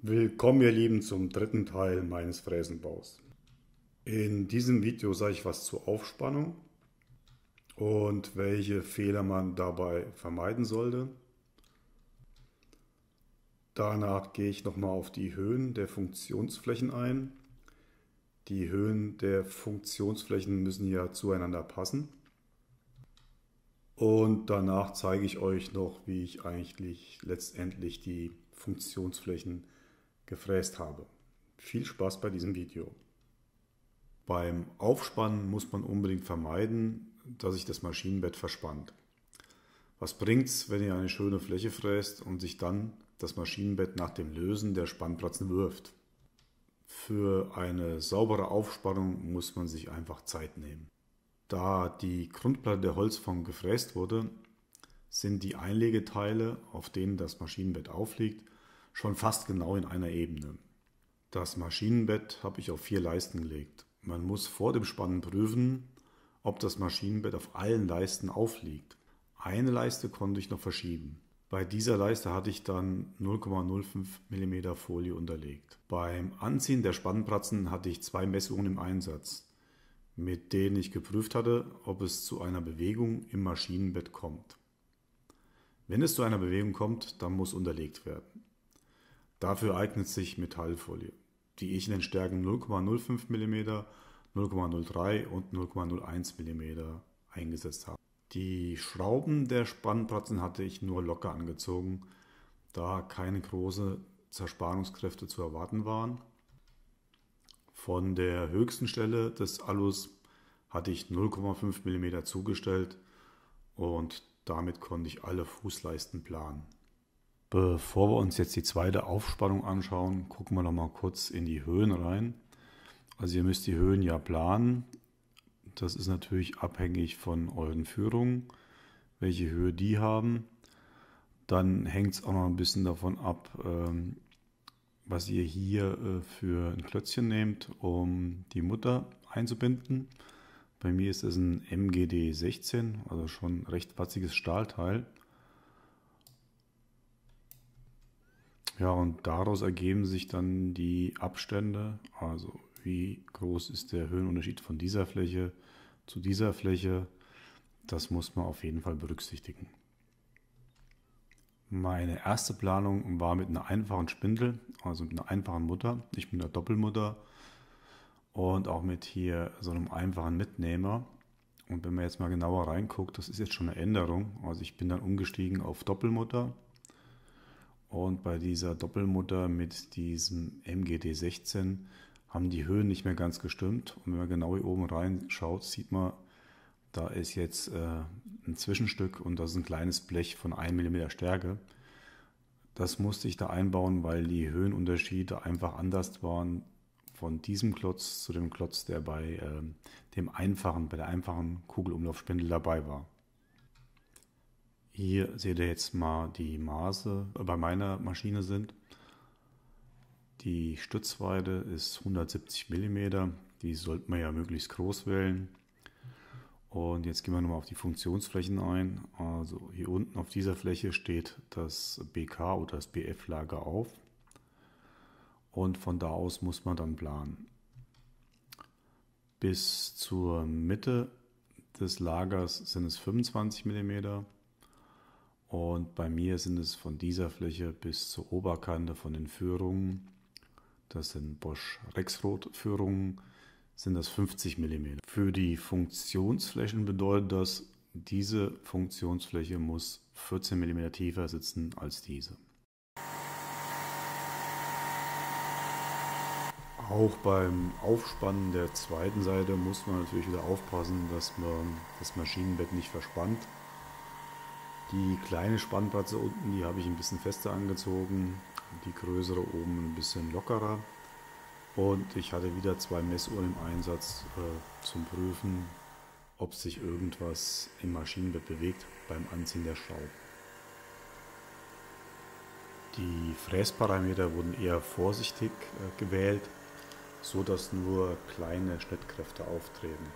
Willkommen ihr Lieben zum dritten Teil meines Fräsenbaus. In diesem Video sage ich was zur Aufspannung und welche Fehler man dabei vermeiden sollte. Danach gehe ich nochmal auf die Höhen der Funktionsflächen ein. Die Höhen der Funktionsflächen müssen ja zueinander passen. Und danach zeige ich euch noch, wie ich eigentlich letztendlich die Funktionsflächen gefräst habe. Viel Spaß bei diesem Video. Beim Aufspannen muss man unbedingt vermeiden, dass sich das Maschinenbett verspannt. Was bringt's, wenn ihr eine schöne Fläche fräst und sich dann das Maschinenbett nach dem Lösen der Spannpratzen wirft? Für eine saubere Aufspannung muss man sich einfach Zeit nehmen. Da die Grundplatte der Holzform gefräst wurde, sind die Einlegeteile, auf denen das Maschinenbett aufliegt, schon fast genau in einer Ebene. Das Maschinenbett habe ich auf 4 Leisten gelegt. Man muss vor dem Spannen prüfen, ob das Maschinenbett auf allen Leisten aufliegt. Eine Leiste konnte ich noch verschieben. Bei dieser Leiste hatte ich dann 0,05 mm Folie unterlegt. Beim Anziehen der Spannpratzen hatte ich 2 Messungen im Einsatz, mit denen ich geprüft hatte, ob es zu einer Bewegung im Maschinenbett kommt. Wenn es zu einer Bewegung kommt, dann muss unterlegt werden. Dafür eignet sich Metallfolie, die ich in den Stärken 0,05 mm, 0,03 und 0,01 mm eingesetzt habe. Die Schrauben der Spannpratzen hatte ich nur locker angezogen, da keine großen Zerspannungskräfte zu erwarten waren. Von der höchsten Stelle des Alus hatte ich 0,5 mm zugestellt und damit konnte ich alle Fußleisten planen. Bevor wir uns jetzt die zweite Aufspannung anschauen, gucken wir noch mal kurz in die Höhen rein. Also ihr müsst die Höhen ja planen. Das ist natürlich abhängig von euren Führungen, welche Höhe die haben. Dann hängt es auch noch ein bisschen davon ab, was ihr hier für ein Klötzchen nehmt, um die Mutter einzubinden. Bei mir ist es ein MGD 16, also schon recht watziges Stahlteil. Ja, und daraus ergeben sich dann die Abstände, also wie groß ist der Höhenunterschied von dieser Fläche zu dieser Fläche. Das muss man auf jeden Fall berücksichtigen. Meine erste Planung war mit einer einfachen Spindel, also mit einer einfachen Mutter, nicht mit einer Doppelmutter und auch mit hier so einem einfachen Mitnehmer. Und wenn man jetzt mal genauer reinguckt, das ist jetzt schon eine Änderung. Also ich bin dann umgestiegen auf Doppelmutter. Und bei dieser Doppelmutter mit diesem MGD 16 haben die Höhen nicht mehr ganz gestimmt. Und wenn man genau hier oben reinschaut, sieht man, da ist jetzt ein Zwischenstück und das ist ein kleines Blech von 1 mm Stärke. Das musste ich da einbauen, weil die Höhenunterschiede einfach anders waren von diesem Klotz zu dem Klotz, der bei der einfachen Kugelumlaufspindel dabei war. Hier seht ihr jetzt mal die Maße bei meiner Maschine sind. Die Stützweite ist 170 mm, die sollte man ja möglichst groß wählen. Und jetzt gehen wir nochmal auf die Funktionsflächen ein. Also hier unten auf dieser Fläche steht das BK oder das BF-Lager auf. Und von da aus muss man dann planen. Bis zur Mitte des Lagers sind es 25 mm. Und bei mir sind es von dieser Fläche bis zur Oberkante von den Führungen, das sind Bosch Rexroth Führungen, sind das 50 mm. Für die Funktionsflächen bedeutet das, diese Funktionsfläche muss 14 mm tiefer sitzen als diese. Auch beim Aufspannen der zweiten Seite muss man natürlich wieder aufpassen, dass man das Maschinenbett nicht verspannt. Die kleine Spannplatze unten, die habe ich ein bisschen fester angezogen, die größere oben ein bisschen lockerer. Und ich hatte wieder 2 Messuhren im Einsatz zum Prüfen, ob sich irgendwas im Maschinenbett bewegt beim Anziehen der Schrauben. Die Fräsparameter wurden eher vorsichtig gewählt, so dass nur kleine Schnittkräfte auftreten.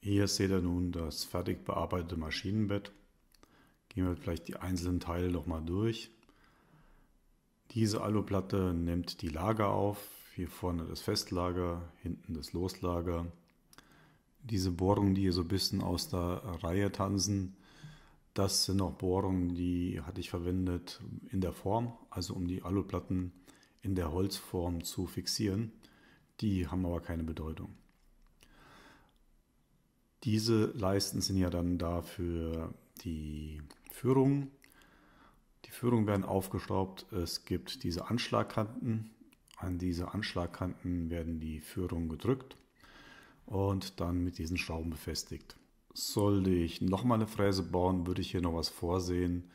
Hier seht ihr nun das fertig bearbeitete Maschinenbett. Gehen wir vielleicht die einzelnen Teile nochmal durch. Diese Aluplatte nimmt die Lager auf. Hier vorne das Festlager, hinten das Loslager. Diese Bohrungen, die hier so ein bisschen aus der Reihe tanzen, das sind noch Bohrungen, die hatte ich verwendet in der Form, also um die Aluplatten in der Holzform zu fixieren. Die haben aber keine Bedeutung. Diese Leisten sind ja dann da für die Führung. Die Führungen werden aufgeschraubt. Es gibt diese Anschlagkanten. An diese Anschlagkanten werden die Führungen gedrückt und dann mit diesen Schrauben befestigt. Sollte ich nochmal eine Fräse bauen, würde ich hier noch was vorsehen,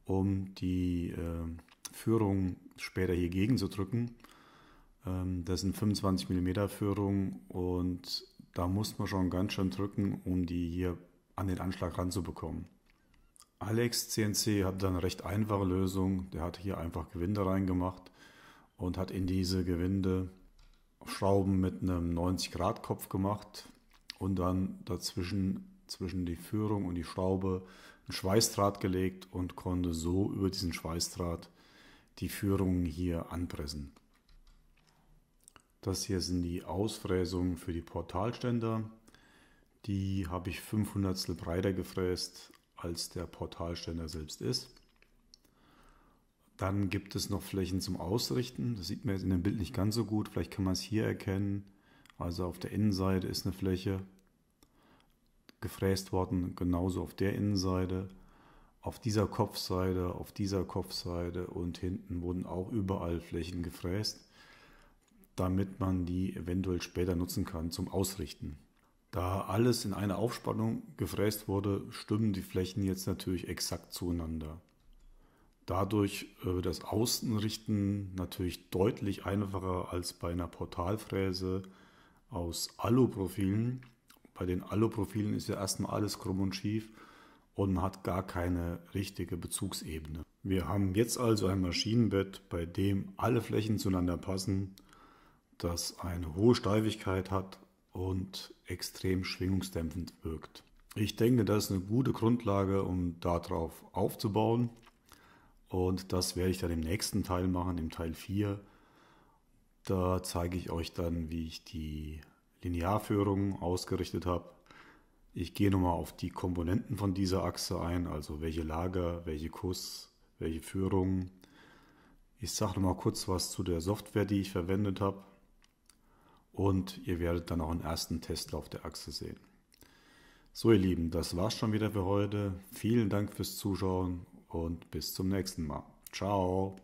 um die Führung später hier gegenzudrücken. Das sind 25 mm Führungen und da muss man schon ganz schön drücken, um die hier an den Anschlag ranzubekommen. Alex CNC hat dann eine recht einfache Lösung. Der hat hier einfach Gewinde reingemacht und hat in diese Gewinde Schrauben mit einem 90-Grad-Kopf gemacht und dann dazwischen zwischen die Führung und die Schraube einen Schweißdraht gelegt und konnte so über diesen Schweißdraht die Führung hier anpressen. Das hier sind die Ausfräsungen für die Portalständer. Die habe ich 500stel breiter gefräst, als der Portalständer selbst ist. Dann gibt es noch Flächen zum Ausrichten. Das sieht man jetzt in dem Bild nicht ganz so gut. Vielleicht kann man es hier erkennen. Also auf der Innenseite ist eine Fläche gefräst worden, genauso auf der Innenseite. Auf dieser Kopfseite und hinten wurden auch überall Flächen gefräst, damit man die eventuell später nutzen kann zum Ausrichten. Da alles in einer Aufspannung gefräst wurde, stimmen die Flächen jetzt natürlich exakt zueinander. Dadurch wird das Außenrichten natürlich deutlich einfacher als bei einer Portalfräse aus Aluprofilen. Bei den Aluprofilen ist ja erstmal alles krumm und schief und man hat gar keine richtige Bezugsebene. Wir haben jetzt also ein Maschinenbett, bei dem alle Flächen zueinander passen, das eine hohe Steifigkeit hat und extrem schwingungsdämpfend wirkt. Ich denke, das ist eine gute Grundlage, um darauf aufzubauen. Und das werde ich dann im nächsten Teil machen, im Teil 4. Da zeige ich euch dann, wie ich die Linearführung ausgerichtet habe. Ich gehe nochmal auf die Komponenten von dieser Achse ein, also welche Lager, welche Kuss, welche Führung. Ich sage nochmal kurz was zu der Software, die ich verwendet habe. Und ihr werdet dann auch einen ersten Testlauf der Achse sehen. So ihr Lieben, das war's schon wieder für heute. Vielen Dank fürs Zuschauen und bis zum nächsten Mal. Ciao!